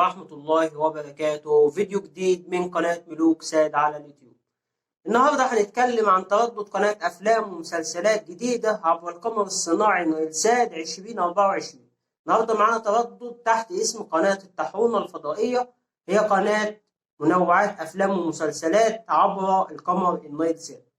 ورحمة الله وبركاته. فيديو جديد من قناة ملوك ساد على اليوتيوب. النهاردة هنتكلم عن تردد قناة أفلام ومسلسلات جديدة عبر القمر الصناعي نايل سات 2024. النهاردة معانا تردد تحت اسم قناة الطاحونة الفضائية، هي قناة منوعات أفلام ومسلسلات عبر القمر النايل سات.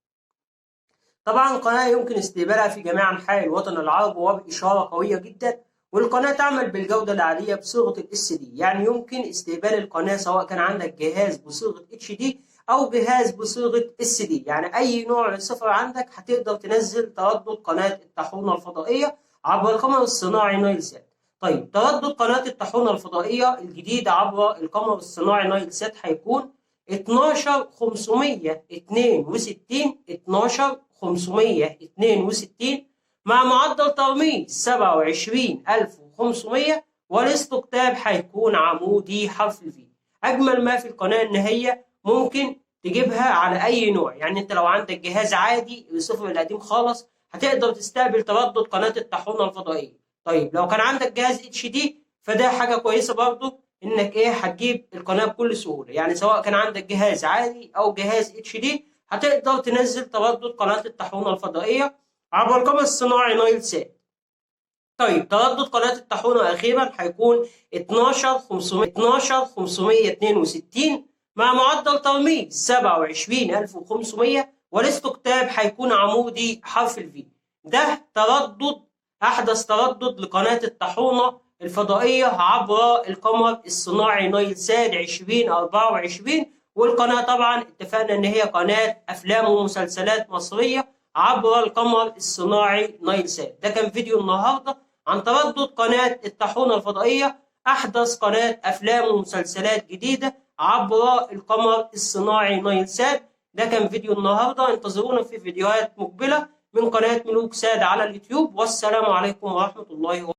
طبعا القناة يمكن استقبالها في جميع أنحاء الوطن العربي وبإشارة قوية جدا، والقناة تعمل بالجودة العالية بصيغة ال HD، يعني يمكن استقبال القناة سواء كان عندك جهاز بصيغة HD أو جهاز بصيغة SD، يعني أي نوع صفر عندك هتقدر تنزل تردد قناة الطاحونة الفضائية عبر القمر الصناعي نايل سات. طيب تردد قناة الطاحونة الفضائية الجديدة عبر القمر الصناعي نايل سات هيكون 12562 مع معدل ترميز 27500، والاستقطاب هيكون عمودي حرف الفي. أجمل ما في القناة إن هي ممكن تجيبها على أي نوع، يعني أنت لو عندك جهاز عادي الصفر القديم خالص هتقدر تستقبل تردد قناة الطاحونة الفضائية. طيب لو كان عندك جهاز HD فده حاجة كويسة برضه، إنك هتجيب القناة بكل سهولة، يعني سواء كان عندك جهاز عادي أو جهاز HD هتقدر تنزل تردد قناة الطاحونة الفضائية عبر القمر الصناعي نايل سات. طيب تردد قناة الطاحونة أخيرا هيكون 12562 مع معدل ترميز 27500، والاستقطاب هيكون عمودي حرف الفي. ده أحدث تردد لقناة الطاحونة الفضائية عبر القمر الصناعي نايل سات 2024. والقناة طبعا اتفقنا إن هي قناة أفلام ومسلسلات مصرية عبر القمر الصناعي نايل سات. ده كان فيديو النهارده عن تردد قناة الطاحونة الفضائية، أحدث قناة أفلام ومسلسلات جديدة عبر القمر الصناعي نايل سات. ده كان فيديو النهارده، انتظرونا في فيديوهات مقبلة من قناة ملوك ساد على اليوتيوب، والسلام عليكم ورحمة الله وبركاته.